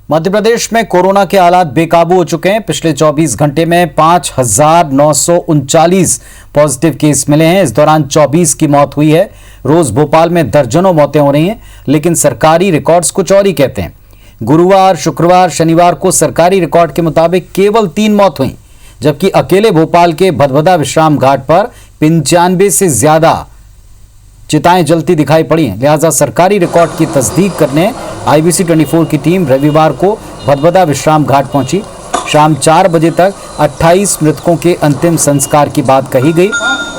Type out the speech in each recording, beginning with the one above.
मध्य प्रदेश में कोरोना के हालात बेकाबू हो चुके हैं। पिछले 24 घंटे में 5,939 पॉजिटिव केस मिले हैं। इस दौरान 24 की मौत हुई है। रोज भोपाल में दर्जनों मौतें हो रही हैं, लेकिन सरकारी रिकॉर्ड्स कुछ और ही कहते हैं। गुरुवार, शुक्रवार, शनिवार को सरकारी रिकॉर्ड के मुताबिक केवल 3 मौत हुई, जबकि अकेले भोपाल के भदभदा विश्राम घाट पर 95 से ज्यादा चिताएं जलती दिखाई पड़ी हैं। लिहाजा सरकारी रिकॉर्ड की तस्दीक करने IBC 24 की टीम रविवार को भदभदा विश्राम घाट पहुंची। शाम 4 बजे तक 28 मृतकों के अंतिम संस्कार की बात कही गई।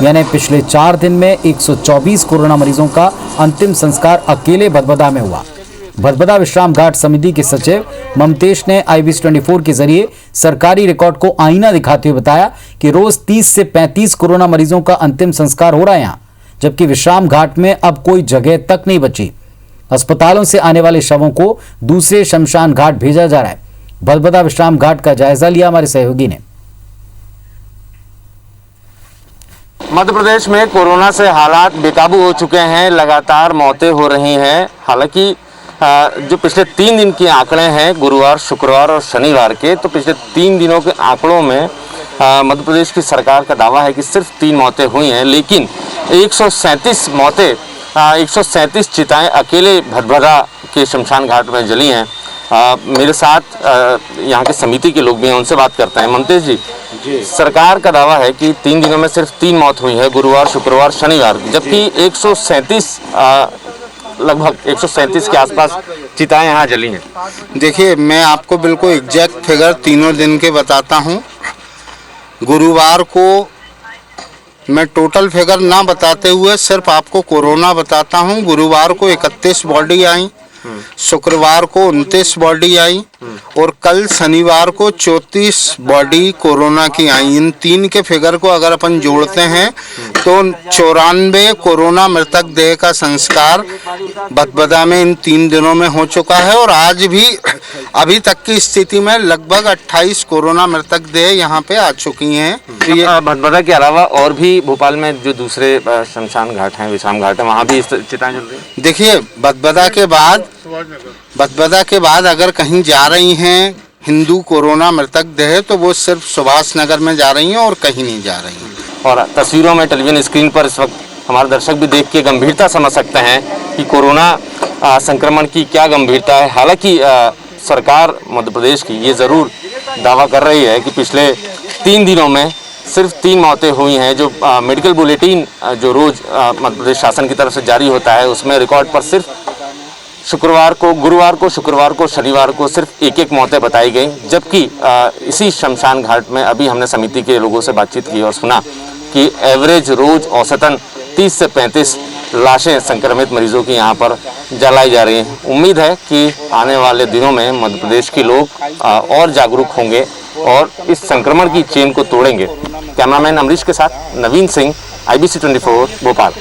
यानी पिछले 4 दिन में 124 कोरोना मरीजों का अंतिम संस्कार अकेले भदभदा में हुआ। भदभदा विश्राम घाट समिति के सचिव ममतेश ने IBC 24 के जरिए सरकारी रिकॉर्ड को आईना दिखाते हुए बताया कि रोज 30 से 35 कोरोना मरीजों का अंतिम संस्कार हो रहा है यहाँ, जबकि विश्राम घाट में अब कोई जगह तक नहीं बची। अस्पतालों से आने वाले शवों को दूसरे शमशान घाट भेजा जा रहा है। भदभदा विश्राम घाट का जायजा लिया हमारे सहयोगी ने। मध्य प्रदेश में कोरोना से हालात बेकाबू हो चुके हैं, लगातार मौतें हो रही हैं। हालांकि जो पिछले 3 दिन के आंकड़े हैं, गुरुवार, शुक्रवार और शनिवार के, तो पिछले 3 दिनों के आंकड़ों में मध्य प्रदेश की सरकार का दावा है कि सिर्फ 3 मौतें हुई हैं, लेकिन 137 मौतें, 137 चिताएं अकेले भदभदा के शमशान घाट में जली हैं। मेरे साथ यहाँ के समिति के लोग भी हैं, उनसे बात करते हैं। ममतेश जी, सरकार का दावा है कि 3 दिनों में सिर्फ 3 मौत हुई है, गुरुवार, शुक्रवार, शनिवार, जबकि 137 लगभग 137 के आसपास चिताएं यहाँ जली हैं। देखिए, मैं आपको बिल्कुल एग्जैक्ट फिगर तीनों दिन के बताता हूँ। गुरुवार को मैं टोटल फिगर ना बताते हुए सिर्फ आपको कोरोना बताता हूँ। गुरुवार को 31 बॉडी आई, शुक्रवार को 29 बॉडी आई और कल शनिवार को 34 बॉडी कोरोना की आई। इन 3 के फिगर को अगर अपन जोड़ते हैं तो 94 कोरोना मृतक देह का संस्कार भदभदा में इन 3 दिनों में हो चुका है। और आज भी अभी तक की स्थिति में लगभग 28 कोरोना मृतक देह यहाँ पे आ चुकी हैं। भदभदा के अलावा और भी भोपाल में जो दूसरे शमशान घाट हैं, विश्राम घाट है, वहाँ भी चिताएं जल रही हैं। देखिए, भदभदा के बाद अगर कहीं जा रही हैं हिंदू कोरोना मृतक देह, तो वो सिर्फ सुभाष नगर में जा रही हैं और कहीं नहीं जा रही हैं। और तस्वीरों में, टेलीविजन स्क्रीन पर इस वक्त हमारे दर्शक भी देख के गंभीरता समझ सकते हैं कि कोरोना संक्रमण की क्या गंभीरता है। हालांकि सरकार मध्य प्रदेश की ये ज़रूर दावा कर रही है कि पिछले 3 दिनों में सिर्फ 3 मौतें हुई हैं। जो मेडिकल बुलेटिन जो रोज़ मध्य प्रदेश शासन की तरफ से जारी होता है, उसमें रिकॉर्ड पर सिर्फ शुक्रवार को, गुरुवार को, शुक्रवार को, शनिवार को सिर्फ 1-1 मौतें बताई गई। जबकि इसी शमशान घाट में अभी हमने समिति के लोगों से बातचीत की और सुना कि एवरेज रोज औसतन 30 से 35 लाशें संक्रमित मरीजों की यहाँ पर जलाई जा रही हैं। उम्मीद है कि आने वाले दिनों में मध्य प्रदेश के लोग और जागरूक होंगे और इस संक्रमण की चेन को तोड़ेंगे। कैमरामैन अमरीश के साथ नवीन सिंह, IBC 24 भोपाल।